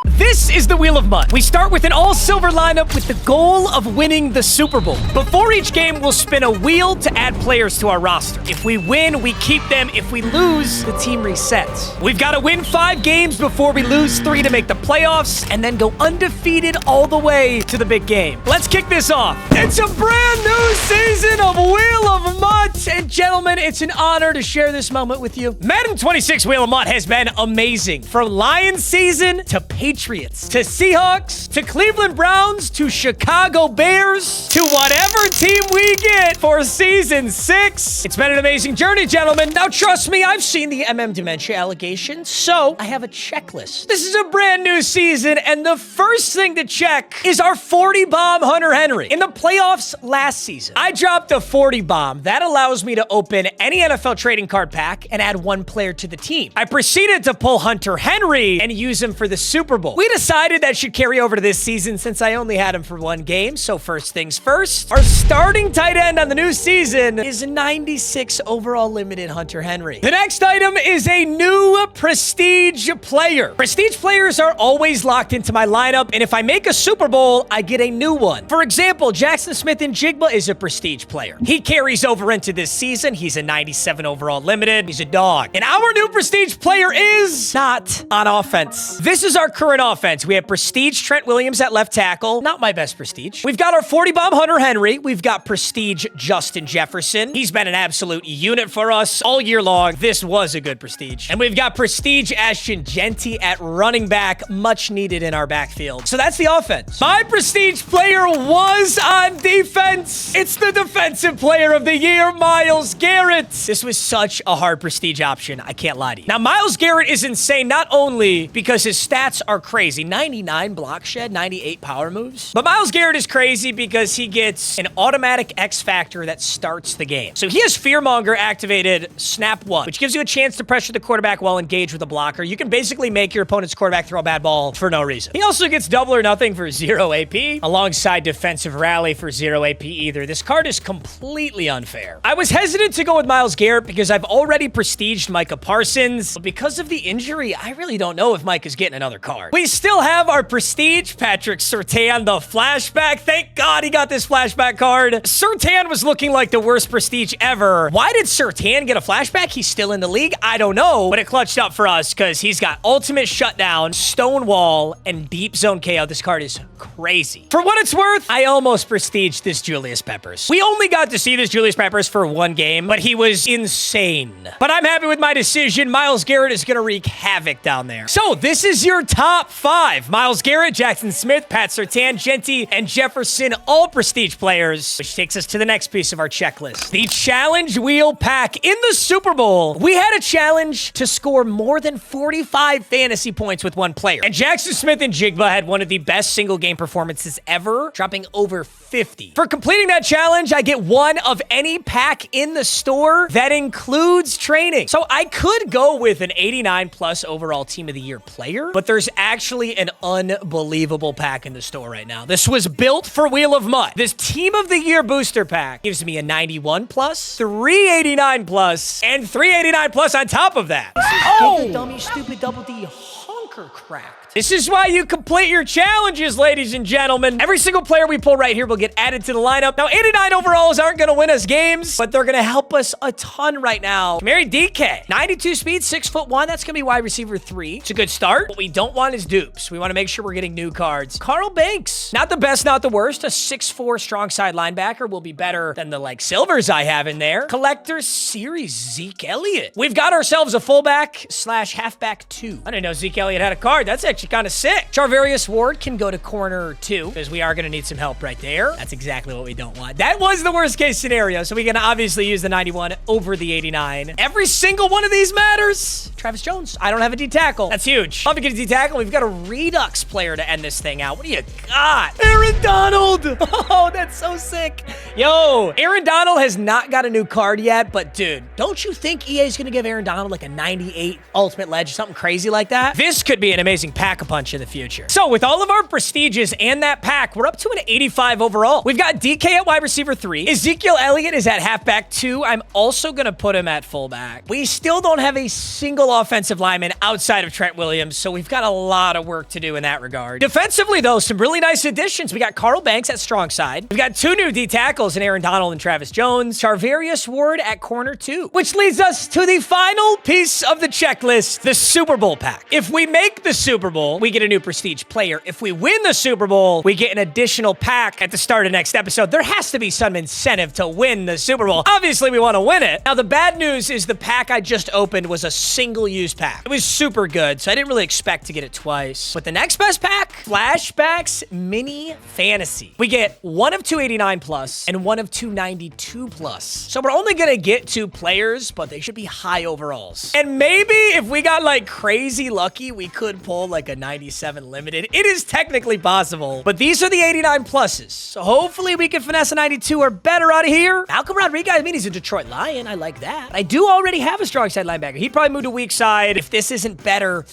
This is the Wheel of Mut. We start with an all-silver lineup with the goal of winning the Super Bowl. Before each game, we'll spin a wheel to add players to our roster. If we win, we keep them. If we lose, the team resets. We've got to win 5 games before we lose 3 to make the playoffs, and then go undefeated all the way to the big game. Let's kick this off. It's a brand new season of Wheel of Mut, and gentlemen, it's an honor to share this moment with you. Madden 26 Wheel of Mut has been amazing. From Lions season to Patriots, to Seahawks, to Cleveland Browns, to Chicago Bears, to whatever team we get for season 6. It's been an amazing journey, gentlemen. Now, trust me, I've seen the dementia allegations, so I have a checklist. This is a brand new season, and the first thing to check is our 40 bomb Hunter Henry. In the playoffs last season, I dropped a 40 bomb. That allows me to open any NFL trading card pack and add 1 player to the team. I proceeded to pull Hunter Henry and use him for the Super Bowl. We decided that should carry over to this season since I only had him for 1 game, so first things first. Our starting tight end on the new season is a 96 overall limited Hunter Henry. The next item is a new prestige player. Prestige players are always locked into my lineup, and if I make a Super Bowl, I get a new one. For example, Jackson Smith-Njigba is a prestige player. He carries over into this season. He's a 97 overall limited. He's a dog. And our new prestige player is not on offense. This is our current offense. We have prestige Trent Williams at left tackle. Not my best prestige. We've got our 40 bomb Hunter Henry. We've got prestige Justin Jefferson. He's been an absolute unit for us all year long. This was a good prestige. And we've got prestige Ashton Genty at running back, much needed in our backfield. So that's the offense. My prestige player was on defense. It's the defensive player of the year, Myles Garrett. This was such a hard prestige option. I can't lie to you. Now, Myles Garrett is insane not only because his stats are crazy, 99 block shed, 98 power moves, but Myles Garrett is crazy because he gets an automatic X factor that starts the game. So he has Fearmonger activated snap 1, which gives you a chance to pressure the quarterback while engaged with a blocker. You can basically make your opponent's quarterback throw a bad ball for no reason. He also gets double or nothing for 0 AP, alongside defensive rally for 0 AP either. This card is completely unfair. I was hesitant to go with Myles Garrett because I've already prestiged Micah Parsons, but because of the injury, I really don't know if Mike is getting another card. We still have our prestige Patrick Surtain, the flashback. Thank God he got this flashback card. Surtain was looking like the worst prestige ever. Why did Surtain get a flashback? He's still in the league. I don't know, but it clutched up for us because he's got ultimate shutdown, stonewall, and deep zone KO. This card is crazy. For what it's worth, I almost prestiged this Julius Peppers. We only got to see this Julius Peppers for 1 game, but he was insane. But I'm happy with my decision. Myles Garrett is going to wreak havoc down there. So this is your top 5. Myles Garrett, Jackson Smith, Pat Surtain, Genty, and Jefferson, all prestige players, which takes us to the next piece of our checklist. The challenge wheel pack. In the Super Bowl, we had a challenge to score more than 45 fantasy points with 1 player. And Jackson Smith-Njigba had one of the best single game performances ever, dropping over 50. For completing that challenge, I get 1 of any pack in the store that includes training. So I could go with an 89 plus overall team of the year player, but there's actually an unbelievable pack in the store right now. This was built for Wheel of Mut. This team of the year booster pack gives me a 91 plus, 389 plus, and 389 plus on top of that. Oh, dummy, stupid double D honker cracked. This is why you complete your challenges, ladies and gentlemen. Every single player we pull right here will get added to the lineup. Now, 89 overalls aren't going to win us games, but they're going to help us a ton right now. Mary DK, 92 speed, 6'1". That's going to be wide receiver 3. It's a good start. What we don't want is dupes. We want to make sure we're getting new cards. Carl Banks, not the best, not the worst. A 6'4" strong side linebacker will be better than the silvers I have in there. Collector Series Zeke Elliott. We've got ourselves a fullback / halfback 2. I didn't know Zeke Elliott had a card. That's actually kind of sick. Charvarius Ward can go to corner 2 because we are going to need some help right there. That's exactly what we don't want. That was the worst case scenario, so we can obviously use the 91 over the 89. Every single one of these matters. Travis Jones. I don't have a D-tackle. That's huge. Love to get a D-tackle. We've got a Redux player to end this thing out. What do you got? Aaron Donald. Oh, that's so sick. Yo, Aaron Donald has not got a new card yet, but dude, don't you think EA is going to give Aaron Donald like a 98 Ultimate Ledge, something crazy like that? This could be an amazing pack-a-punch in the future. So with all of our prestiges and that pack, we're up to an 85 overall. We've got DK at wide receiver 3. Ezekiel Elliott is at halfback 2. I'm also going to put him at fullback. We still don't have a single offensive lineman outside of Trent Williams, so we've got a lot of work to do in that regard. Defensively, though, some really nice additions. We got Carl Banks at strong side. We've got 2 new D tackles in Aaron Donald and Travis Jones. Charvarius Ward at corner 2, which leads us to the final piece of the checklist, the Super Bowl pack. If we make the Super Bowl, we get a new prestige player. If we win the Super Bowl, we get an additional pack at the start of next episode. There has to be some incentive to win the Super Bowl. Obviously, we want to win it. Now, the bad news is the pack I just opened was a single-use pack. It was super good, so I didn't really expect to get it twice. But the next best pack, Flashbacks Mini Fantasy. We get 1 of 289 plus and 1 of 292 plus. So we're only going to get 2 players, but they should be high overalls. And maybe if we got like crazy lucky, we could pull like a 97 limited. It is technically possible, but these are the 89 pluses. So hopefully we can finesse a 92 or better out of here. Malcolm Rodriguez, I mean, he's a Detroit Lion. I like that. I do already have a strong side linebacker. He'd probably move to weak side. If this isn't better,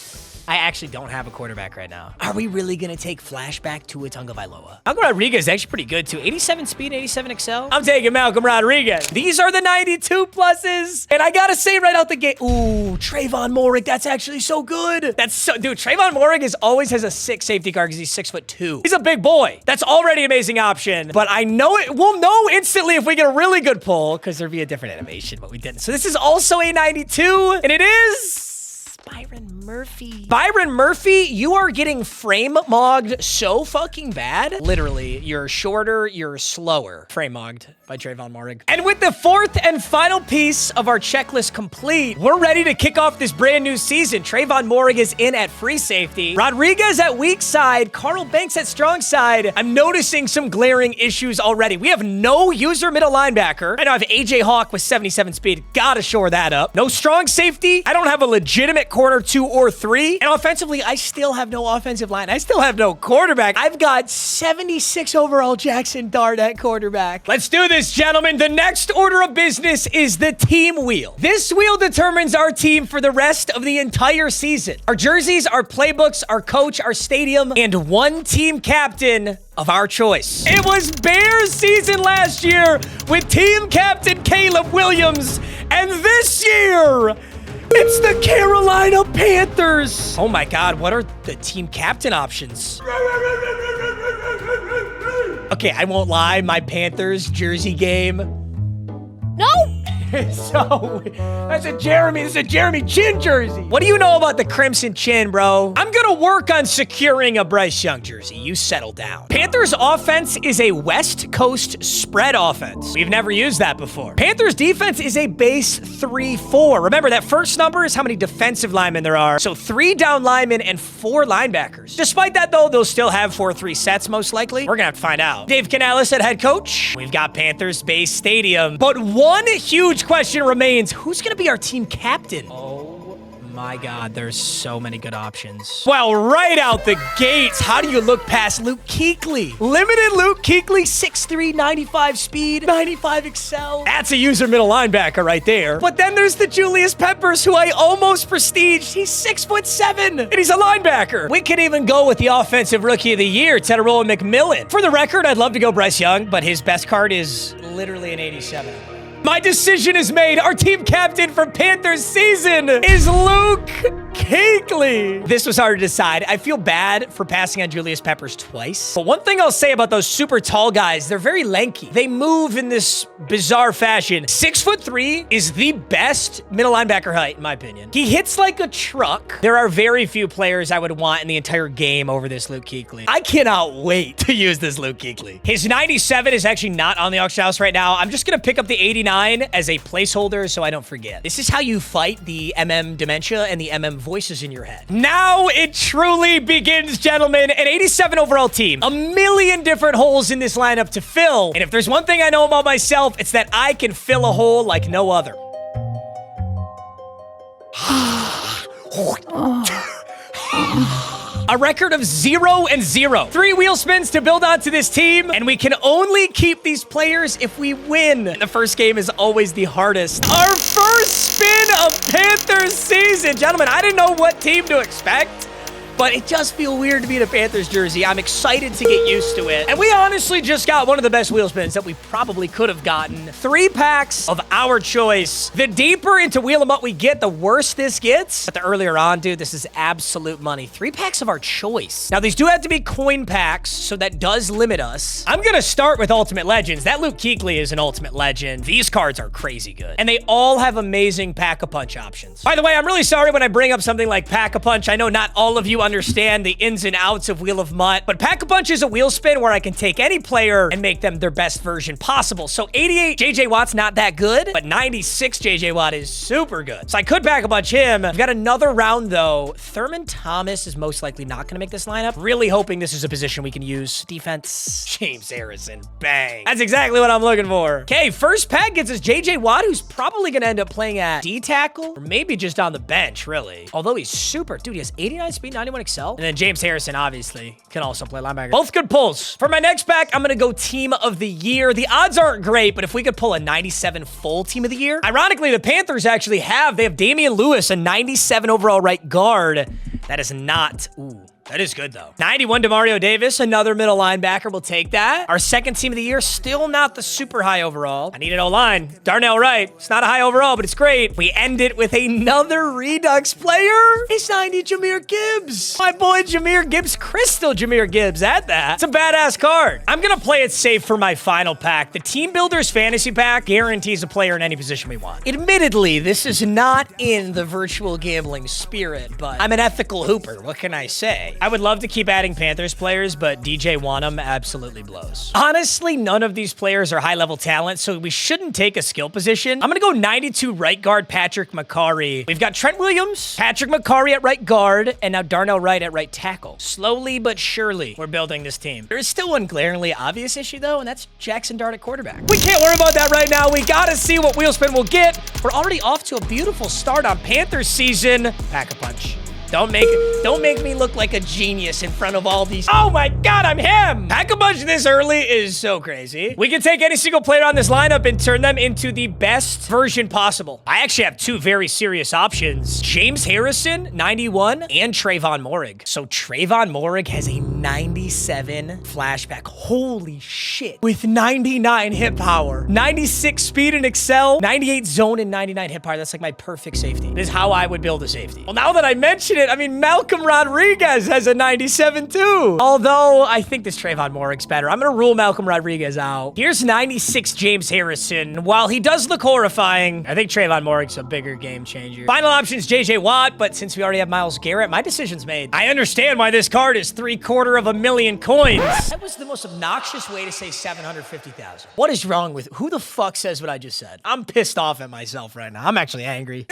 I actually don't have a quarterback right now. Are we really going to take flashback to Tagovailoa? Malcolm Rodriguez is actually pretty good, too. 87 speed, 87 excel. I'm taking Malcolm Rodriguez. These are the 92 pluses. And I got to say right out the gate, ooh, Trayvon Moehrig, that's actually so good. That's so, dude, Trayvon Moehrig always has a 6 safety guard because he's 6'2". He's a big boy. That's already an amazing option. But I know it, we'll know instantly if we get a really good pull because there'd be a different animation, but we didn't. So this is also a 92, and it is Byron Murphy. Byron Murphy, you are getting frame mogged so fucking bad. Literally, you're shorter, you're slower. Frame mogged by Trayvon Moehrig. And with the 4th and final piece of our checklist complete, we're ready to kick off this brand new season. Trayvon Moehrig is in at free safety. Rodriguez at weak side. Carl Banks at strong side. I'm noticing some glaring issues already. We have no user middle linebacker. I know I have AJ Hawk with 77 speed. Gotta shore that up. No strong safety. I don't have a legitimate corner 2 or 3. And offensively, I still have no offensive line. I still have no quarterback. I've got 76 overall Jackson Dart at quarterback. Let's do this, gentlemen. The next order of business is the team wheel. This wheel determines our team for the rest of the entire season. Our jerseys, our playbooks, our coach, our stadium, and 1 team captain of our choice. It was Bears season last year with team captain Caleb Williams. And this year, it's the Carolina Panthers. Oh my God, what are the team captain options? Okay, I won't lie, my Panthers jersey game. No! So, that's a Jeremy Chin jersey. What do you know about the Crimson Chin, bro? I'm gonna work on securing a Bryce Young jersey. You settle down. Panthers offense is a West Coast spread offense. We've never used that before. Panthers defense is a base 3-4. Remember, that first number is how many defensive linemen there are. So 3 down linemen and 4 linebackers. Despite that, though, they'll still have 4-3 sets, most likely. We're gonna have to find out. Dave Canales at head coach. We've got Panthers base stadium. But one huge question remains, who's gonna be our team captain? Oh my God, there's so many good options. Well, right out the gates, how do you look past Luke Kuechly? Limited Luke Kuechly, 6'3", 95 speed, 95 excel. That's a user middle linebacker right there. But then there's the Julius Peppers, who I almost prestiged. He's 6'7", and he's a linebacker. We could even go with the offensive rookie of the year, Teteroa McMillan. For the record, I'd love to go Bryce Young, but his best card is literally an 87. My decision is made. Our team captain for Panthers season is Luke Kuechly. This was hard to decide. I feel bad for passing on Julius Peppers twice. But one thing I'll say about those super tall guys, they're very lanky. They move in this bizarre fashion. 6'3" is the best middle linebacker height, in my opinion. He hits like a truck. There are very few players I would want in the entire game over this Luke Kuechly. I cannot wait to use this Luke Kuechly. His 97 is actually not on the auction house right now. I'm just going to pick up the 89 as a placeholder so I don't forget. This is how you fight the dementia and the voices in your head. Now it truly begins, gentlemen. An 87 overall team. A million different holes in this lineup to fill. And if there's one thing I know about myself, it's that I can fill a hole like no other. A record of 0-0. 3 wheel spins to build onto this team, and we can only keep these players if we win. The first game is always the hardest. Our first spin of Panthers season. Gentlemen, I didn't know what team to expect. but it does feel weird to be in a Panthers jersey. I'm excited to get used to it. And we honestly just got one of the best wheel spins that we probably could have gotten. 3 packs of our choice. The deeper into Wheel of Mut we get, the worse this gets. But the earlier on, dude, this is absolute money. 3 packs of our choice. Now, these do have to be coin packs, so that does limit us. I'm gonna start with Ultimate Legends. That Luke Kuechly is an Ultimate Legend. These cards are crazy good. And they all have amazing Pack-a-Punch options. By the way, I'm really sorry when I bring up something like Pack-a-Punch. I know not all of you understand the ins and outs of Wheel of Mut, but Pack-a-Punch is a wheel spin where I can take any player and make them their best version possible. So 88 JJ Watt's not that good, but 96 JJ Watt is super good. So I could Pack-a-Punch him. We've got another round though. Thurman Thomas is most likely not gonna make this lineup. Really hoping this is a position we can use. Defense, James Harrison, bang. That's exactly what I'm looking for. Okay, first pack gets us JJ Watt, who's probably gonna end up playing at D-tackle, or maybe just on the bench, really. Although he's super, dude, he has 89 speed, 91 excel. And then James Harrison, obviously, can also play linebacker. Both good pulls. For my next pack, I'm gonna go Team of the Year. The odds aren't great, but if we could pull a 97 full Team of the Year, ironically, the Panthers actually they have Damian Lewis, a 97 overall right guard. That is not, ooh. That is good, though. 91 Demario Davis, another middle linebacker. We'll take that. Our second Team of the Year, still not the super high overall. I need an O-line. Darnell Wright. It's not a high overall, but it's great. We end it with another Redux player. It's 90 Jahmyr Gibbs. My boy Jahmyr Gibbs, Crystal Jahmyr Gibbs at that. It's a badass card. I'm going to play it safe for my final pack. The Team Builders Fantasy Pack guarantees a player in any position we want. Admittedly, this is not in the virtual gambling spirit, but I'm an ethical hooper. What can I say? I would love to keep adding Panthers players, but DJ Wanham absolutely blows. Honestly, none of these players are high-level talent, so we shouldn't take a skill position. I'm gonna go 92 right guard Patrick McCarry. We've got Trent Williams, Patrick McCarry at right guard, and now Darnell Wright at right tackle. Slowly but surely, we're building this team. There is still one glaringly obvious issue, though, and that's Jackson Dart at quarterback. We can't worry about that right now. We gotta see what Wheel Spin will get. We're already off to a beautiful start on Panthers season. Pack-a-Punch. Don't make me look like a genius in front of all these. Oh my God, I'm him. Pack-a-Punch this early is so crazy. We can take any single player on this lineup and turn them into the best version possible. I actually have 2 very serious options. James Harrison, 91, and Trayvon Moehrig. So Trayvon Moehrig has a 97 flashback. Holy shit. With 99 hit power, 96 speed and excel, 98 zone and 99 hit power. That's like my perfect safety. This is how I would build a safety. Well, now that I mention it, I mean, Malcolm Rodriguez has a 97 too. Although, I think this Trayvon Moehrig's better. I'm going to rule Malcolm Rodriguez out. Here's 96 James Harrison. While he does look horrifying, I think Trayvon Moehrig's a bigger game changer. Final option's JJ Watt, but since we already have Myles Garrett, my decision's made. I understand why this card is 750,000 coins. That was the most obnoxious way to say 750,000. What is wrong with, who the fuck says what I just said? I'm pissed off at myself right now. I'm actually angry.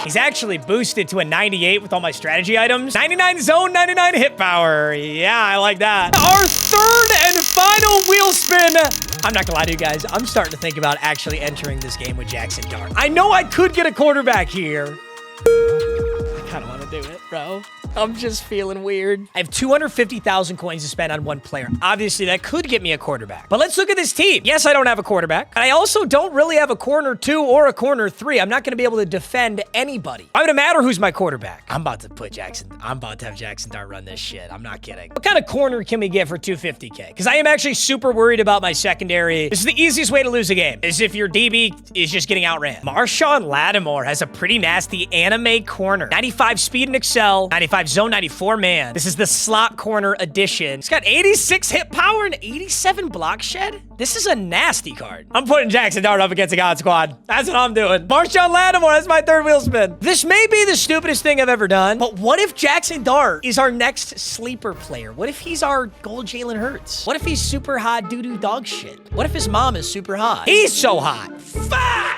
He's actually boosted to a 98 with all my strategy items. 99 zone, 99 hit power. Yeah, I like that. Our third and final wheel spin. I'm not gonna lie to you guys. I'm starting to think about actually entering this game with Jackson Dart. I know I could get a quarterback here. I kind of want to do it, bro. I'm just feeling weird. I have 250,000 coins to spend on one player. Obviously, that could get me a quarterback. But let's look at this team. Yes, I don't have a quarterback. And I also don't really have a corner 2 or a corner 3. I'm not going to be able to defend anybody. Why would it matter who's my quarterback? I'm about to have Jackson Dart run this shit. I'm not kidding. What kind of corner can we get for 250K? Because I am actually super worried about my secondary. This is the easiest way to lose a game, is if your DB is just getting outran. Marshawn Lattimore has a pretty nasty anime corner. 95 speed and excel, 95 zone, 94 man. This is the slot corner edition. It's got 86 hit power and 87 block shed. This is a nasty card. I'm putting Jackson Dart up against a God Squad. That's what I'm doing. Marshawn Lattimore, that's my third wheel spin. This may be the stupidest thing I've ever done, but what if Jackson Dart is our next sleeper player? What if he's our gold Jalen Hurts? What if he's super hot doo-doo dog shit? What if his mom is super hot? He's so hot. Fuck!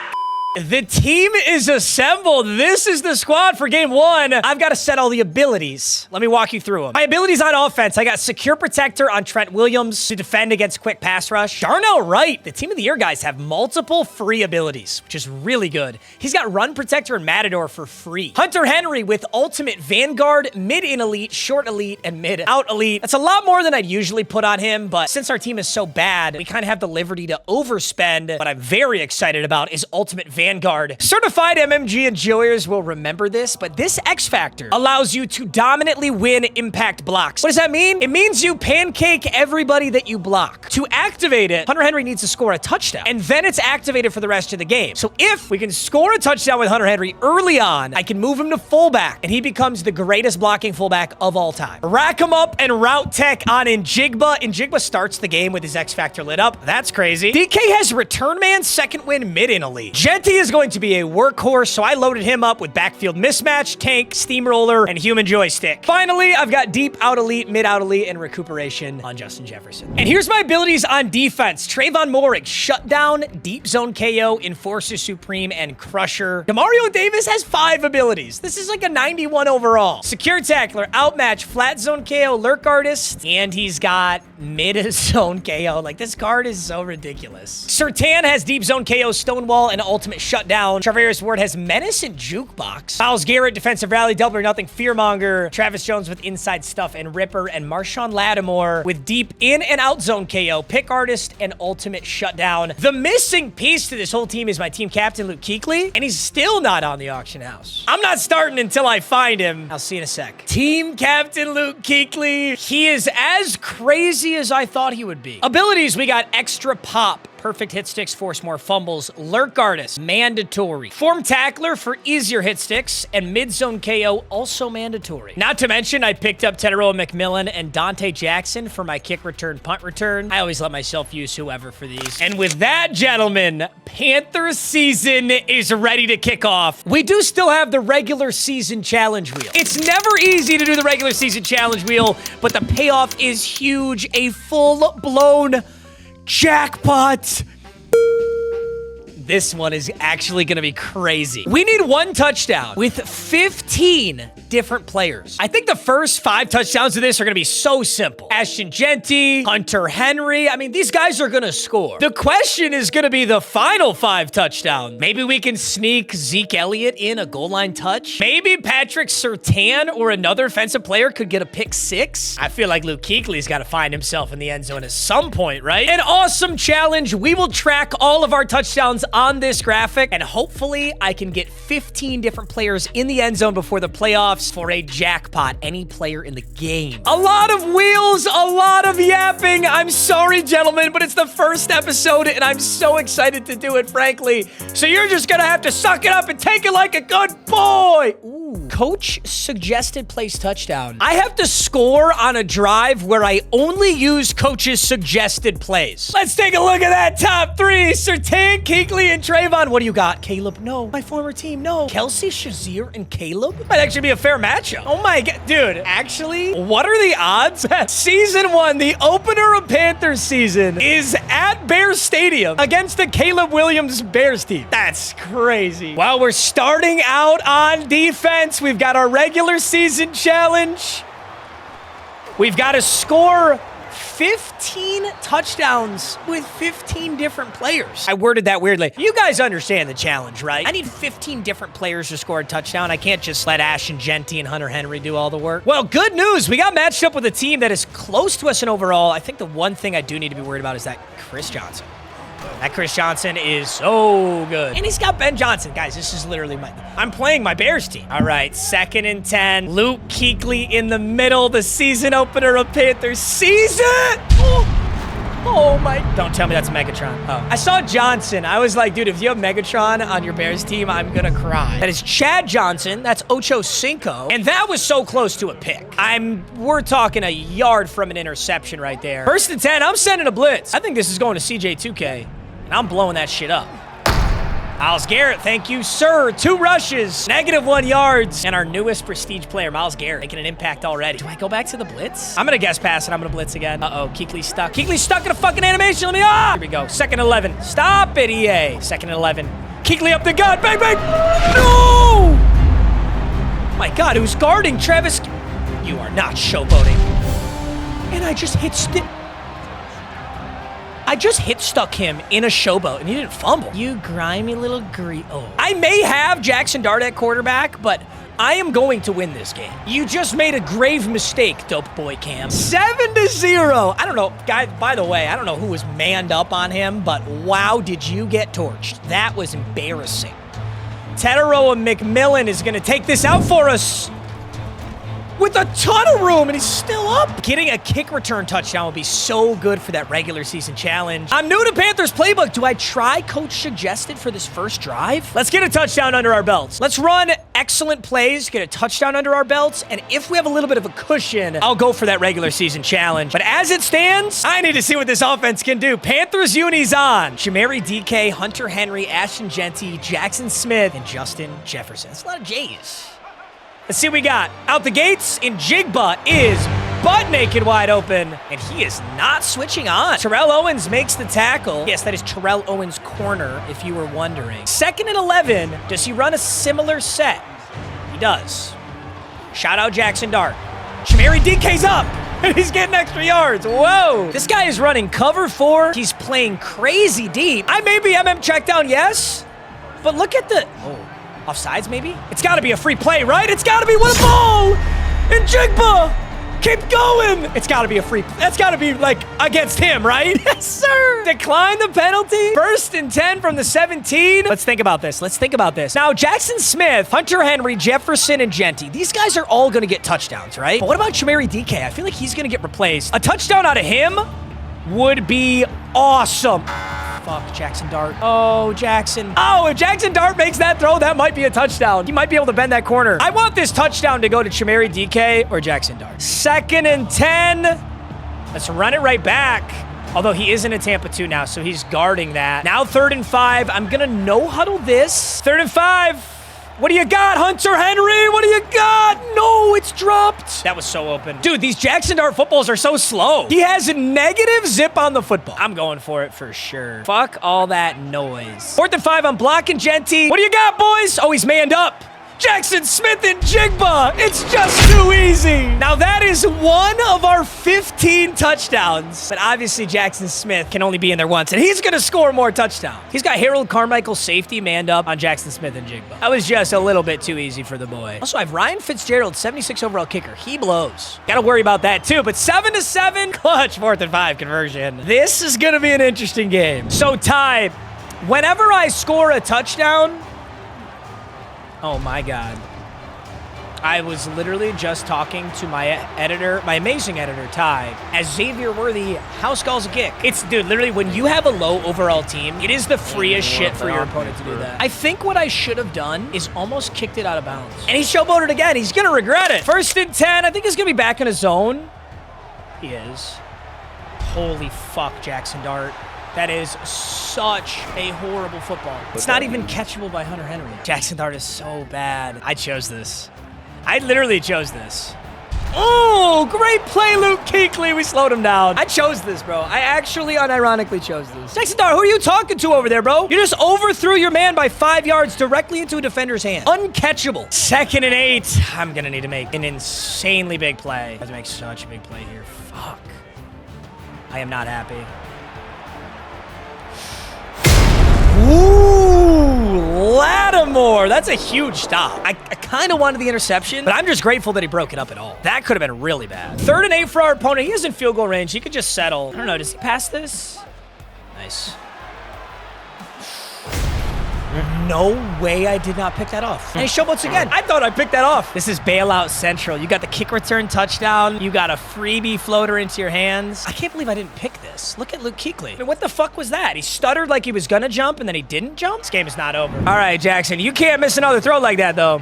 The team is assembled. This is the squad for game 1. I've got to set all the abilities. Let me walk you through them. My abilities on offense. I got Secure Protector on Trent Williams to defend against quick pass rush. Darnell Wright, the Team of the Year guys, have multiple free abilities, which is really good. He's got Run Protector and Matador for free. Hunter Henry with Ultimate Vanguard, Mid-In Elite, Short Elite, and Mid-Out Elite. That's a lot more than I'd usually put on him, but since our team is so bad, we kind of have the liberty to overspend. What I'm very excited about is Ultimate Vanguard Vanguard. Certified MMG enjoyers will remember this, but this X Factor allows you to dominantly win impact blocks. What does that mean? It means you pancake everybody that you block. To activate it, Hunter Henry needs to score a touchdown, and then it's activated for the rest of the game. So if we can score a touchdown with Hunter Henry early on, I can move him to fullback, and he becomes the greatest blocking fullback of all time. Rack him up and route tech on Njigba. Njigba starts the game with his X Factor lit up. That's crazy. DK has return man, second win mid in elite. Genty is going to be a workhorse, so I loaded him up with backfield mismatch, tank, steamroller, and human joystick. Finally, I've got deep out elite, mid out elite, and recuperation on Justin Jefferson. And here's my abilities on defense. Trayvon Moehrig, shutdown, deep zone KO, enforcer supreme, and crusher. Demario Davis has 5 abilities. This is like a 91 overall. Secure tackler, outmatch, flat zone KO, lurk artist, and he's got mid zone KO. Like, this card is so ridiculous. Surtain has deep zone KO, stonewall, and ultimate shutdown. Charvarius Ward has menace and jukebox. Myles Garrett, defensive rally, double or nothing, fearmonger. Travis Jones with inside stuff and ripper, and Marshawn Lattimore with deep in and out zone KO, pick artist, and ultimate shutdown. The missing piece to this whole team is my team captain, Luke Kuechly, and he's still not on the auction house. I'm not starting until I find him. I'll see you in a sec. Team captain Luke Kuechly. He is as crazy as I thought he would be. Abilities, we got extra pop. Perfect hit sticks, force more fumbles. Lurk artist, mandatory. Form tackler for easier hit sticks, and mid-zone KO, also mandatory. Not to mention, I picked up Teteroa McMillan and Dante Jackson for my kick return, punt return. I always let myself use whoever for these. And with that, gentlemen, Panthers season is ready to kick off. We do still have the regular season challenge wheel. It's never easy to do the regular season challenge wheel, but the payoff is huge. A full-blown jackpot. This one is actually going to be crazy. We need 1 touchdown with 15 different players. I think the first 5 touchdowns of this are going to be so simple. Ashton Genty, Hunter Henry. I mean, these guys are going to score. The question is going to be the final 5 touchdowns. Maybe we can sneak Zeke Elliott in a goal line touch. Maybe Patrick Surtain or another offensive player could get a pick 6. I feel like Luke Kuechly's got to find himself in the end zone at some point, right? An awesome challenge. We will track all of our touchdowns on this graphic, and hopefully I can get 15 different players in the end zone before the playoffs for a jackpot. Any player in the game. A lot of wheels, a lot of yapping. I'm sorry, gentlemen, but it's the first episode, and I'm so excited to do it, frankly. So you're just gonna have to suck it up and take it like a good boy. Ooh. Coach suggested place touchdown. I have to score on a drive where I only use coach's suggested plays. Let's take a look at that top 3. Surtain, Kuechly, and Trayvon. What do you got? Caleb, no. My former team, no. Kelsey, Shazier, and Caleb? Might actually be a fair matchup. Oh my God. Dude, actually, what are the odds? Season 1, the opener of Panthers season, is at Bears Stadium against the Caleb Williams Bears team. That's crazy. Well, we're starting out on defense. We've got our regular season challenge. We've got to score 15 touchdowns with 15 different players. I worded that weirdly. You guys understand the challenge, right? I need 15 different players to score a touchdown. I can't just let Ashton Genty and Hunter Henry do all the work. Well, good news. We got matched up with a team that is close to us in overall. I think the one thing I do need to be worried about is that Chris Johnson. That Chris Johnson is so good. And he's got Ben Johnson. Guys, this is literally I'm playing my Bears team. All right, 2nd and 10. Luke Kuechly in the middle. The season opener of Panthers season. Oh my. Don't tell me that's Megatron. Oh. I saw Johnson. I was like, dude, if you have Megatron on your Bears team, I'm going to cry. That is Chad Johnson. That's Ocho Cinco. And that was so close to a pick. We're talking a yard from an interception right there. 1st and 10. I'm sending a blitz. I think this is going to CJ2K. And I'm blowing that shit up. Myles Garrett, thank you, sir. 2 rushes, -1 yards. And our newest prestige player, Myles Garrett, making an impact already. Do I go back to the blitz? I'm going to guess pass, and I'm going to blitz again. Uh-oh, Kuechly's stuck. Kuechly's stuck in a fucking animation. Let me off. Here we go. 2nd and 11. Stop it, EA. 2nd and 11. Kuechly up the gut. Bang, bang. No! My God, who's guarding Travis? You are not showboating. And I just hit stuck him in a showboat, and he didn't fumble. You grimy little oh. I may have Jackson Dart at quarterback, but I am going to win this game. You just made a grave mistake, dope boy Cam. 7-0. I don't know, guys, by the way, I don't know who was manned up on him, but wow, did you get torched. That was embarrassing. Teteroa McMillan is going to take this out for us with a ton of room, and he's still up. Getting a kick return touchdown would be so good for that regular season challenge. I'm new to Panthers playbook. Do I try coach suggested for this first drive? Let's get a touchdown under our belts. Let's run excellent plays, get a touchdown under our belts, and if we have a little bit of a cushion, I'll go for that regular season challenge. But as it stands, I need to see what this offense can do. Panthers unis on. Shamari DK, Hunter Henry, Ashton Genty, Jackson Smith, and Justin Jefferson. That's a lot of J's. Let's see what we got. Out the gates, Njigba is butt naked wide open, and he is not switching on. Terrell Owens makes the tackle. Yes, that is Terrell Owens' corner, if you were wondering. 2nd and 11. Does he run a similar set? He does. Shout out Jackson Dart. Shamari DK's up, and he's getting extra yards. Whoa. This guy is running cover 4. He's playing crazy deep. I may be check down, yes, but look at the... Oh. Offsides, maybe? It's got to be a free play, right? It's got to be with a ball! Njigba! Keep going! It's got to be a free... That's got to be, like, against him, right? Yes, sir! Decline the penalty. 1st and 10 from the 17. Let's think about this. Let's think about this. Now, Jackson Smith, Hunter Henry, Jefferson, and Genty. These guys are all going to get touchdowns, right? But what about Shamari DK? I feel like he's going to get replaced. A touchdown out of him would be awesome. Fuck, Jackson Dart. Oh, Jackson. Oh, if Jackson Dart makes that throw, that might be a touchdown. He might be able to bend that corner. I want this touchdown to go to Shamari DK or Jackson Dart. 2nd and 10. Let's run it right back. Although he is in a Tampa 2 now, so he's guarding that. Now 3rd and 5. I'm going to no-huddle this. 3rd and 5. What do you got, Hunter Henry? What do you got? No, it's dropped. That was so open. Dude, these Jackson Dart footballs are so slow. He has a negative zip on the football. I'm going for it for sure. Fuck all that noise. 4th and 5, I'm blocking Genty. What do you got, boys? Oh, he's manned up. Jackson Smith and Njigba. It's just too easy. Now that is one of our 15 touchdowns. But obviously Jackson Smith can only be in there once, and he's going to score more touchdowns. He's got Harold Carmichael safety manned up on Jackson Smith and Njigba. That was just a little bit too easy for the boy. Also, I have Ryan Fitzgerald, 76 overall kicker. He blows. Got to worry about that too. But 7-7, clutch 4th and 5 conversion. This is going to be an interesting game. So Ty, whenever I score a touchdown, oh my God. I was literally just talking to my editor, my amazing editor, Ty, as Xavier Worthy house calls a kick. It's, dude, literally when you have a low overall team, it is the freest shit for your opponent to do that. I think what I should have done is almost kicked it out of bounds. And he showboated again. He's going to regret it. 1st and 10. I think he's going to be back in a zone. He is. Holy fuck, Jackson Dart. That is such a horrible football. It's not even catchable by Hunter Henry. Jackson Dart is so bad. I chose this. I literally chose this. Oh, great play, Luke Kuechly. We slowed him down. I chose this, bro. I actually unironically chose this. Jackson Dart, who are you talking to over there, bro? You just overthrew your man by 5 yards directly into a defender's hand. Uncatchable. 2nd and 8. I'm going to need to make an insanely big play. I have to make such a big play here. Fuck. I am not happy. Ooh, Lattimore. That's a huge stop. I kind of wanted the interception, but I'm just grateful that he broke it up at all. That could have been really bad. 3rd and 8 for our opponent. He is in field goal range. He could just settle. I don't know. Does he pass this? Nice. No way I did not pick that off. And he showboats again. I thought I picked that off. This is bailout central. You got the kick return touchdown. You got a freebie floater into your hands. I can't believe I didn't pick this. Look at Luke Kuechly. I mean, what the fuck was that? He stuttered like he was gonna jump and then he didn't jump? This game is not over. All right, Jackson, you can't miss another throw like that though.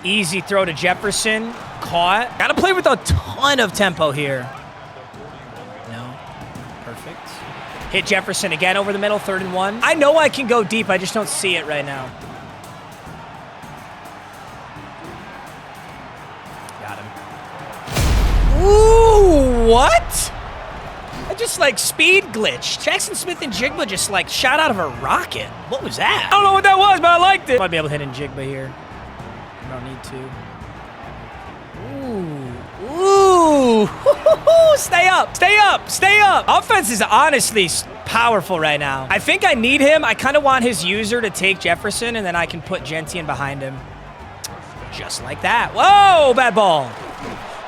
Easy throw to Jefferson. Caught. Gotta play with a ton of tempo here. No. Perfect. Hit Jefferson again over the middle, 3rd and 1. I know I can go deep. I just don't see it right now. Got him. Ooh, what? I just, like, speed glitched. Jackson Smith and Njigba just, like, shot out of a rocket. What was that? I don't know what that was, but I liked it. Might be able to hit Njigba here. I don't need to. Ooh. Ooh. Stay up. Stay up. Stay up. Offense is honestly powerful right now. I think I need him. I kind of want his user to take Jefferson, and then I can put Gentian behind him. Just like that. Whoa, bad ball.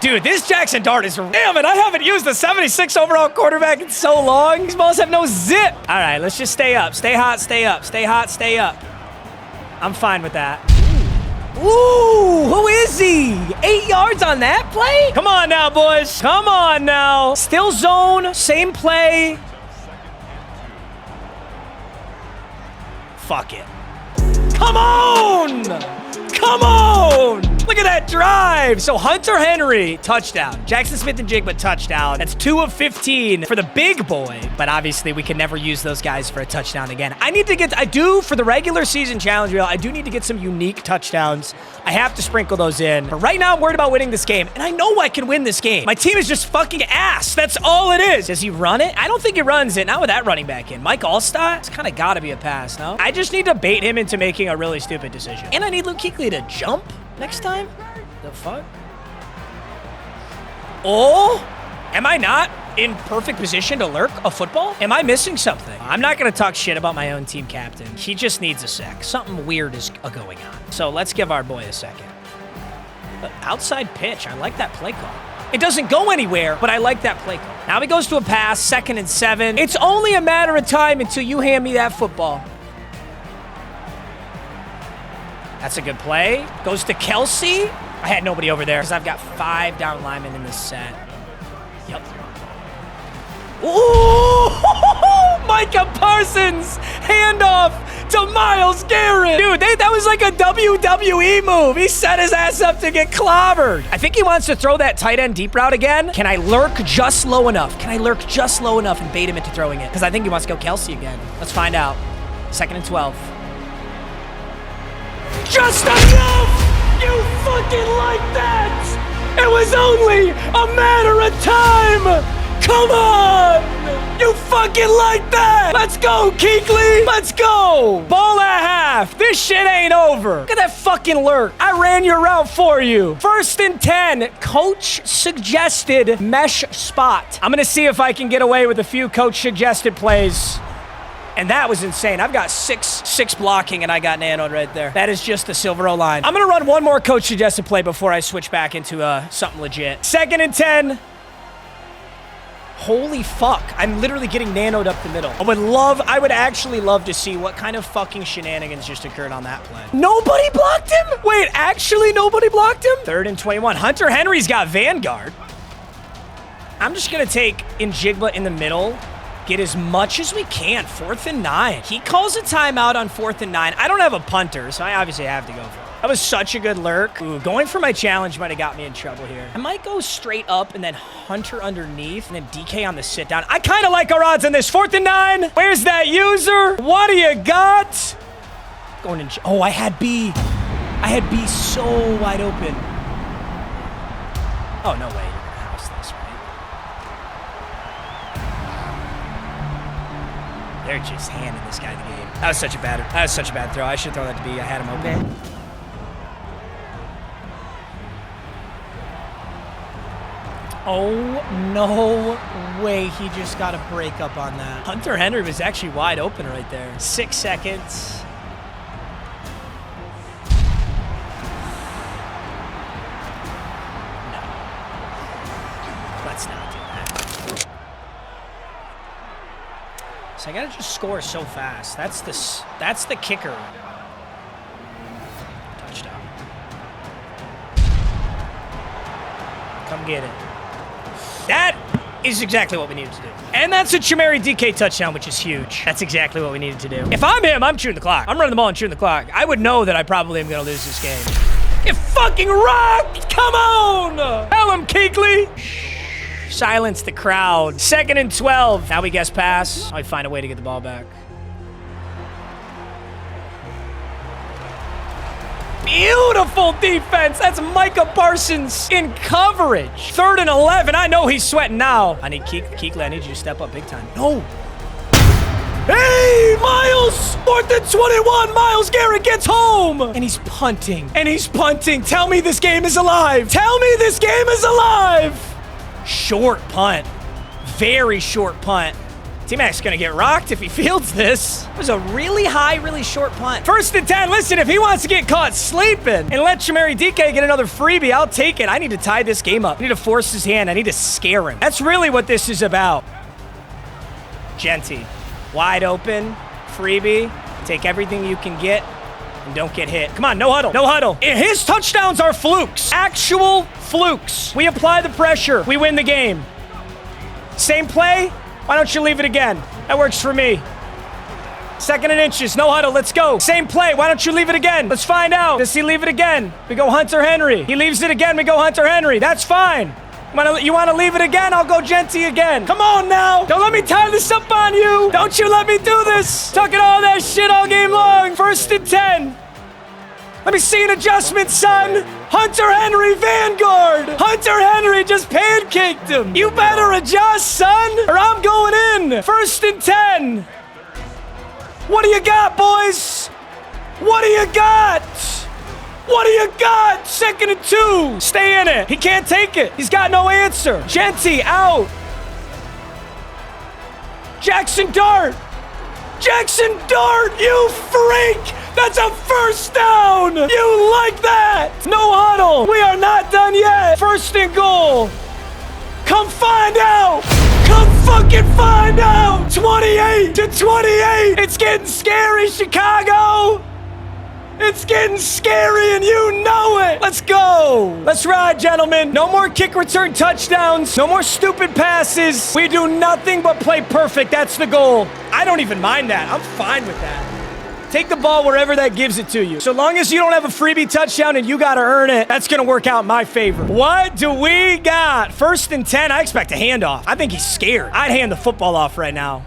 Dude, this Jackson Dart is... Damn it, I haven't used the 76 overall quarterback in so long. These balls have no zip. All right, let's just stay up. Stay hot, stay up. Stay hot, stay up. I'm fine with that. Ooh, who is he? 8 yards on that play? Come on now, boys. Come on now. Still zone, same play. Fuck it. Come on! Come on! Look at that drive. So Hunter Henry, touchdown. Jackson Smith-Njigba, touchdown. That's 2 of 15 for the big boy. But obviously, we can never use those guys for a touchdown again. I do, for the regular season challenge reel, I do need to get some unique touchdowns. I have to sprinkle those in. But right now, I'm worried about winning this game. And I know I can win this game. My team is just fucking ass. That's all it is. Does he run it? I don't think he runs it. Not with that running back in. Mike Allstott? It's kind of got to be a pass, no? I just need to bait him into making a really stupid decision. And I need Luke Kuechly to jump next time? The fuck? Oh! Am I not in perfect position to lurk a football? Am I missing something? I'm not going to talk shit about my own team captain. He just needs a sec. Something weird is going on. So let's give our boy a second. Outside pitch. I like that play call. It doesn't go anywhere, but I like that play call. Now he goes to a pass, 2nd and 7. It's only a matter of time until you hand me that football. That's a good play. Goes to Kelsey. I had nobody over there because I've got 5 down linemen in this set. Yep. Ooh! Micah Parsons! Handoff to Myles Garrett. Dude, that was like a WWE move. He set his ass up to get clobbered. I think he wants to throw that tight end deep route again. Can I lurk just low enough? Can I lurk just low enough and bait him into throwing it? Because I think he wants to go Kelsey again. Let's find out. 2nd and 12. Just enough! You fucking like that! It was only a matter of time! Come on! You fucking like that! Let's go, Kuechly! Let's go! Ball at half! This shit ain't over! Look at that fucking lurk! I ran your route for you! 1st and 10. Coach suggested mesh spot. I'm gonna see if I can get away with a few coach suggested plays. And that was insane. I've got six blocking, and I got nanoed right there. That is just a silver O-line. I'm going to run one more coach-suggested play before I switch back into something legit. 2nd and 10. Holy fuck. I'm literally getting nanoed up the middle. I would actually love to see what kind of fucking shenanigans just occurred on that play. Nobody blocked him? Wait, actually nobody blocked him? 3rd and 21. Hunter Henry's got Vanguard. I'm just going to take Njigba in the middle. Get as much as we can. 4th and 9. He calls a timeout on 4th and 9. I don't have a punter, so I obviously have to go for it. That was such a good lurk. Ooh, going for my challenge might have got me in trouble here. I might go straight up and then Hunter underneath and then DK on the sit down. I kind of like our odds on this. 4th and 9. Where's that user? What do you got? Going in. Oh, I had B. I had B so wide open. Oh, no way. They're just handing this guy the game. That was such a bad throw. I should throw that to B. I had him open. Oh, no way. He just got a break up on that. Hunter Henry was actually wide open right there. 6 seconds. No. Let's not do that. So I gotta just score so fast. That's the kicker. Touchdown. Come get it. That is exactly what we needed to do. And that's a Chamari DK touchdown, which is huge. That's exactly what we needed to do. If I'm him, I'm chewing the clock. I'm running the ball and chewing the clock. I would know that I probably am gonna lose this game. Get fucking rocked! Come on! Tell him, Kuechly! Silence the crowd. 2nd and 12. Now we guess pass. I find a way to get the ball back. Beautiful defense. That's Micah Parsons in coverage. 3rd and 11. I know he's sweating now. I need Kuechly. I need you to step up big time. No. Hey, Myles! 4th and 21. Myles Garrett gets home. And he's punting. Tell me this game is alive. Short punt. Very short punt. T-Mac's gonna get rocked if he fields this. It was a really high, really short punt. 1st and 10. Listen, if he wants to get caught sleeping and let Chamari DK get another freebie, I'll take it. I need to tie this game up. I need to force his hand. I need to scare him. That's really what this is about. Genty. Wide open. Freebie. Take everything you can get and don't get hit. Come on, no huddle. No huddle. His touchdowns are flukes. Actual flukes. We apply the pressure. We win the game. Same play. Why don't you leave it again? That works for me. 2nd and inches. No huddle. Let's go. Same play. Why don't you leave it again? Let's find out. Does he leave it again? We go Hunter Henry. He leaves it again. We go Hunter Henry. That's fine. You want to leave it again? I'll go Genty again. Come on now. Don't let me tie this up on you. Don't you let me do this. Talking all that shit all game long. 1st and 10. Let me see an adjustment, son. Hunter Henry, Vanguard. Hunter Henry just pancaked him. You better adjust, son, or I'm going in. 1st and 10. What do you got, boys? What do you got? What do you got? 2nd and 2. Stay in it. He can't take it. He's got no answer. Genty out. Jackson Dart. Jackson Dart, you freak! That's a 1st down! You like that? No huddle. We are not done yet. 1st and goal. Come find out. Come fucking find out. 28-28. It's getting scary, Chicago. It's getting scary and you know it. Let's go. Let's ride, gentlemen. No more kick return touchdowns. No more stupid passes. We do nothing but play perfect. That's the goal. I don't even mind that. I'm fine with that. Take the ball wherever that gives it to you. So long as you don't have a freebie touchdown and you got to earn it, that's going to work out in my favor. What do we got? 1st and 10. I expect a handoff. I think he's scared. I'd hand the football off right now.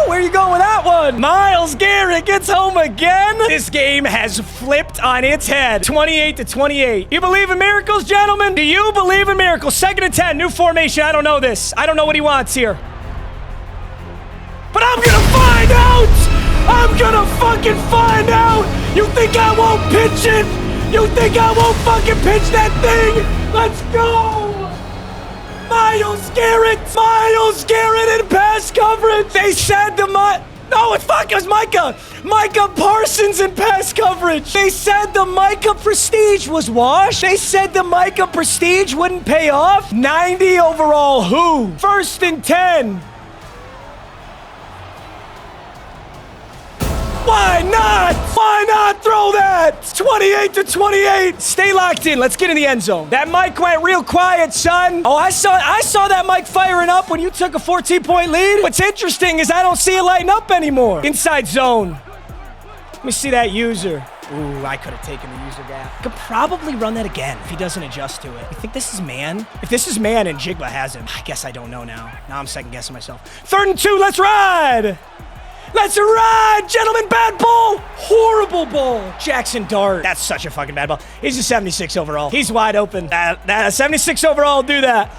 Where you going with that one? Myles Garrett gets home again. This game has flipped on its head. 28-28. You believe in miracles, gentlemen? Do you believe in miracles? 2nd and 10, new formation. I don't know this. I don't know what he wants here. But I'm gonna find out! I'm gonna fucking find out! You think I won't pitch it? You think I won't fucking pitch that thing? Let's go! Myles Garrett in pass coverage. They said the no, it was Micah Parsons in pass coverage. They said the Micah Prestige was washed. They said the Micah Prestige wouldn't pay off. 90 overall. Who? 1st and 10. Why not? Why not throw that? 28-28. Stay locked in. Let's get in the end zone. That mic went real quiet, son. Oh, I saw that mic firing up when you took a 14-point lead. What's interesting is I don't see it lighting up anymore. Inside zone. Let me see that user. Ooh, I could have taken the user gap. Could probably run that again if he doesn't adjust to it. You think this is man? If this is man and Jigba has him, I guess I don't know now. Now I'm second guessing myself. 3rd and 2, let's ride. Let's ride, gentlemen. Bad ball. Horrible ball. Jackson Dart. That's such a fucking bad ball. He's a 76 overall. He's wide open. That 76 overall will do that.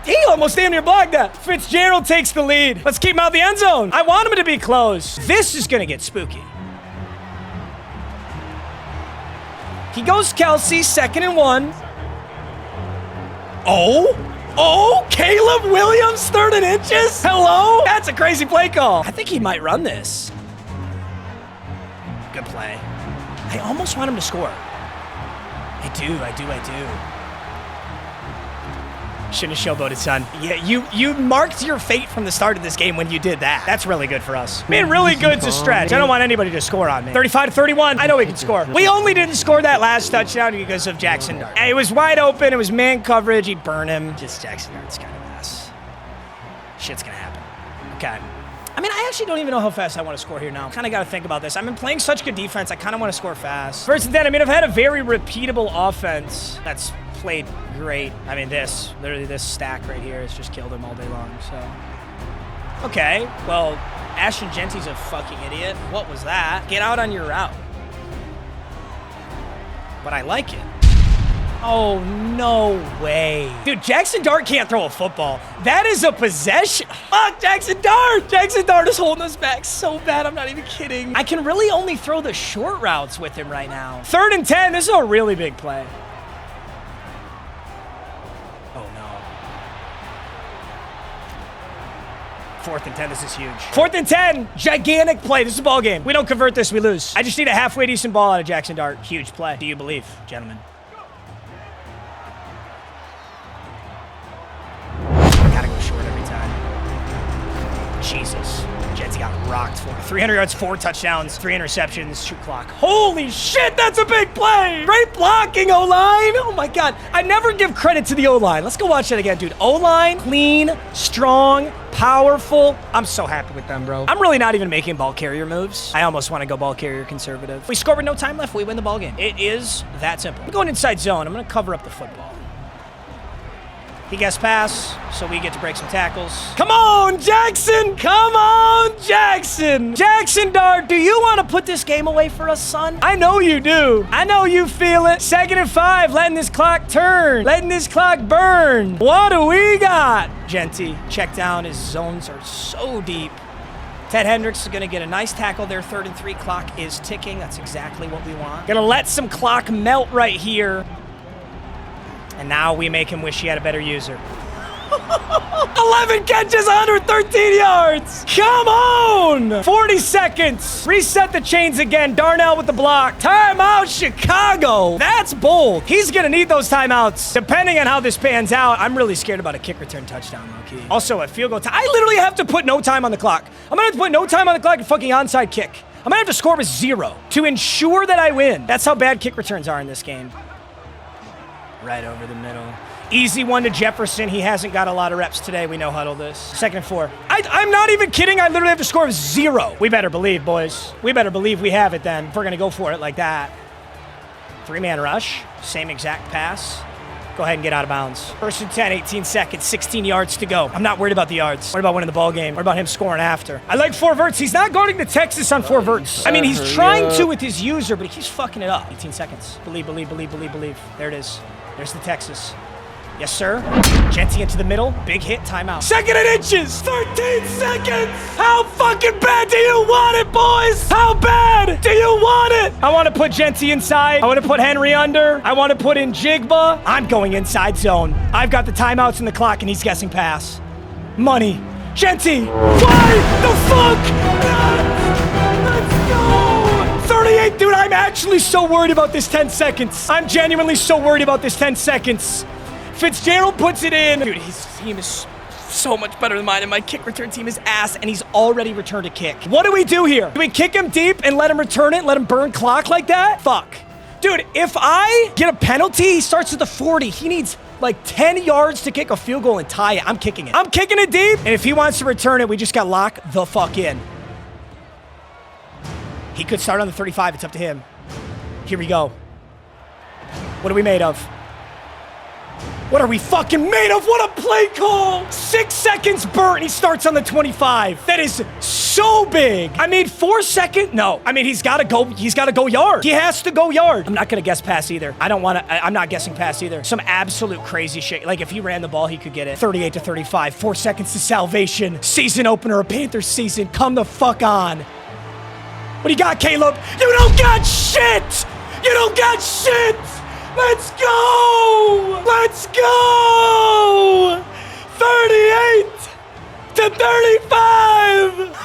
He almost damn near blocked that. Fitzgerald takes the lead. Let's keep him out of the end zone. I want him to be close. This is going to get spooky. He goes Kelsey, 2nd and 1. Oh, Caleb Williams, 3rd and inches? Hello? That's a crazy play call. I think he might run this. Good play. I almost want him to score. I do. Shouldn't have showboated, son. Yeah, you marked your fate from the start of this game when you did that. That's really good for us. Man, really good to stretch. I don't want anybody to score on me. 35-31. I know we can score. We only didn't score that last touchdown because of Jackson Dart. It was wide open. It was man coverage. He'd burn him. Just Jackson Dart's kind of a mess. Shit's gonna happen. Okay. I mean, I actually don't even know how fast I want to score here now. Kind of got to think about this. I've been playing such good defense. I kind of want to score fast. 1st and 10. I mean, I've had a very repeatable offense that's played great. I mean, literally this stack right here has just killed him all day long, so. Okay, well, Ashton Genty's a fucking idiot. What was that? Get out on your route. But I like it. Oh, no way. Dude, Jackson Dart can't throw a football. That is a possession. Fuck, Jackson Dart. Jackson Dart is holding us back so bad. I'm not even kidding. I can really only throw the short routes with him right now. 3rd and 10. This is a really big play. 4th and 10, this is huge. 4th and 10, gigantic play. This is a ball game. We don't convert this, we lose. I just need a halfway decent ball out of Jackson Dart. Huge play. Do you believe, gentlemen? Gotta go short every time. Jesus. Genty got rocked for 300 yards, 4 touchdowns, 3 interceptions, shoot clock. Holy shit, that's a big play! Great blocking, O-line! Oh my God, I never give credit to the O-line. Let's go watch that again, dude. O-line, clean, strong, powerful. I'm so happy with them, bro. I'm really not even making ball carrier moves. I almost want to go ball carrier conservative. We score with no time left, we win the ball game. It is that simple. I'm going inside zone. I'm gonna cover up the football. He gets pass, so we get to break some tackles. Come on, Jackson! Come on, Jackson! Jackson Dart, do you want to put this game away for us, son? I know you do. I know you feel it. 2nd and 5, letting this clock turn. Letting this clock burn. What do we got? Genty, check down. His zones are so deep. Ted Hendricks is going to get a nice tackle there. 3rd and 3, clock is ticking. That's exactly what we want. Gonna let some clock melt right here. And now we make him wish he had a better user. 11 catches, 113 yards. Come on. 40 seconds. Reset the chains again. Darnell with the block. Timeout, Chicago. That's bold. He's going to need those timeouts. Depending on how this pans out, I'm really scared about a kick return touchdown, low-key. Also, a field goal time. I literally have to put no time on the clock. I'm going to have to put no time on the clock and fucking onside kick. I'm going to have to score with 0 to ensure that I win. That's how bad kick returns are in this game. Right over the middle. Easy one to Jefferson. He hasn't got a lot of reps today. We no huddle this. 2nd and 4. I'm not even kidding. I literally have to score with 0. We better believe, boys. We better believe we have it then if we're going to go for it like that. 3-man rush. Same exact pass. Go ahead and get out of bounds. 1st and 10, 18 seconds, 16 yards to go. I'm not worried about the yards. Worried about winning the ball game. Worried about him scoring after. I like 4 verts. He's not guarding the Texas on 4 verts. I mean, he's trying to with his user, but he keeps fucking it up. 18 seconds. Believe. There it is. There's the Texas. Yes, sir. Genty into the middle. Big hit. Timeout. 2nd and inches. 13 seconds. How fucking bad do you want it, boys? How bad do you want it? I want to put Genty inside. I want to put Henry under. I want to put in Jigba. I'm going inside zone. I've got the timeouts in the clock, and he's guessing pass. Money. Genty. Why the fuck? Let's go. 38, dude. I'm actually so worried about this 10 seconds. I'm genuinely so worried about this 10 seconds. Fitzgerald puts it in. Dude, his team is so much better than mine, and my kick return team is ass, and he's already returned a kick. What do we do here? Do we kick him deep and let him return it, let him burn clock like that? Fuck. Dude, if I get a penalty, he starts at the 40. He needs like 10 yards to kick a field goal and tie it. I'm kicking it. I'm kicking it deep, and if he wants to return it, we just got locked the fuck in. He could start on the 35. It's up to him. Here we go. What are we made of? What are we fucking made of? What a play call! 6 seconds burnt, and he starts on the 25. That is so big. I mean, 4 seconds? No. I mean, he's got to go yard. He has to go yard. I'm not going to guess pass either. I'm not guessing pass either. Some absolute crazy shit. Like, if he ran the ball, he could get it. 38 to 35. 4 seconds to salvation. Season opener of Panthers season. Come the fuck on. What do you got, Caleb? You don't got shit! You don't got shit! Let's go! Let's go! 38 to 35!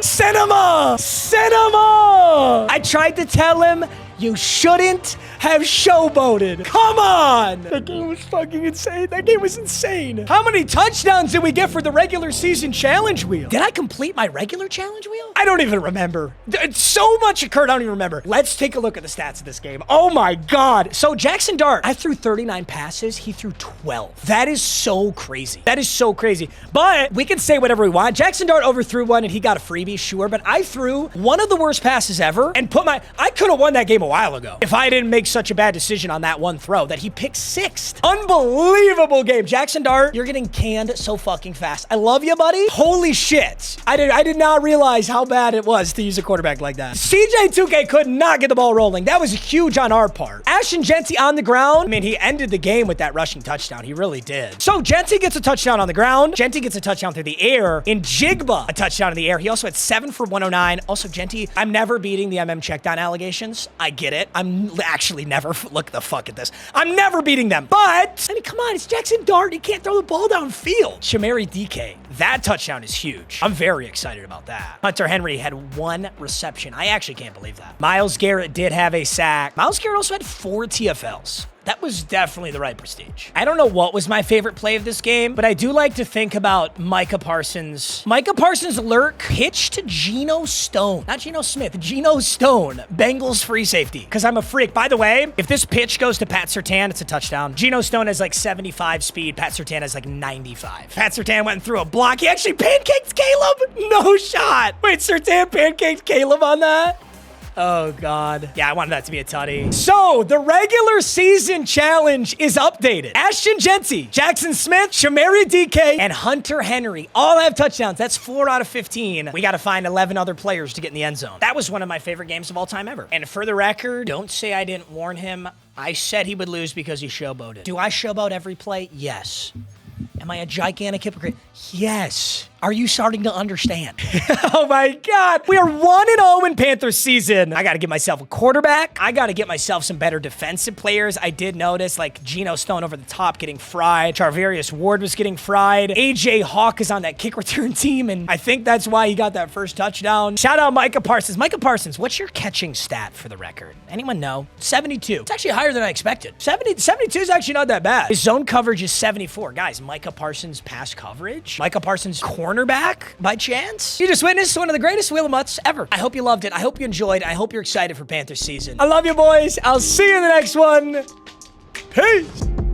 Cinema! Cinema! I tried to tell him you shouldn't have showboated. Come on! That game was fucking insane. That game was insane. How many touchdowns did we get for the regular season challenge wheel? Did I complete my regular challenge wheel? I don't even remember. So much occurred, I don't even remember. Let's take a look at the stats of this game. Oh my God. So Jackson Dart, I threw 39 passes. He threw 12. That is so crazy. That is so crazy. But we can say whatever we want. Jackson Dart overthrew one and he got a freebie, sure. But I threw one of the worst passes ever and I could have won that game a while ago if I didn't make such a bad decision on that one throw that he picked 6th. Unbelievable game. Jackson Dart, you're getting canned so fucking fast. I love you, buddy. Holy shit. I did not realize how bad it was to use a quarterback like that. CJ2K could not get the ball rolling. That was huge on our part. Ashton Genty on the ground. I mean, he ended the game with that rushing touchdown. He really did. So Genty gets a touchdown on the ground. Genty gets a touchdown through the air. In Jigba, a touchdown in the air. He also had 7 for 109. Also, Genty, I'm never beating the MM checkdown allegations. I get it. I'm actually never, look the fuck at this. I'm never beating them, but, I mean, come on, it's Jackson Dart. He can't throw the ball downfield. Shamari DK, that touchdown is huge. I'm very excited about that. Hunter Henry had 1 reception. I actually can't believe that. Myles Garrett did have a sack. Myles Garrett also had 4 TFLs. That was definitely the right prestige. I don't know what was my favorite play of this game, but I do like to think about Micah Parsons. Micah Parsons lurk pitch to Geno Stone. Not Geno Smith, Geno Stone. Bengals free safety. Because I'm a freak. By the way, if this pitch goes to Pat Surtain, it's a touchdown. Geno Stone has like 75 speed. Pat Surtain has like 95. Pat Surtain went through a block. He actually pancaked Caleb. No shot. Wait, Surtain pancaked Caleb on that? Oh, God. Yeah, I wanted that to be a tutty. So, the regular season challenge is updated. Ashton Genty, Jackson Smith, Shamari DK, and Hunter Henry all have touchdowns. That's 4 out of 15. We got to find 11 other players to get in the end zone. That was one of my favorite games of all time ever. And for the record, don't say I didn't warn him. I said he would lose because he showboated. Do I showboat every play? Yes. Am I a gigantic hypocrite? Yes. Are you starting to understand? Oh my God. We are 1-0 in Panthers season. I got to get myself a quarterback. I got to get myself some better defensive players. I did notice like Geno Stone over the top getting fried. Charvarius Ward was getting fried. AJ Hawk is on that kick return team, and I think that's why he got that first touchdown. Shout out Micah Parsons. Micah Parsons, what's your catching stat for the record? Anyone know? 72. It's actually higher than I expected. 72 is actually not that bad. His zone coverage is 74. Guys, Micah Parsons pass coverage? Micah Parsons cornerback by chance? You just witnessed one of the greatest Wheel of Muts ever. I hope you loved it. I hope you enjoyed. I hope you're excited for Panthers season. I love you, boys. I'll see you in the next one. Peace.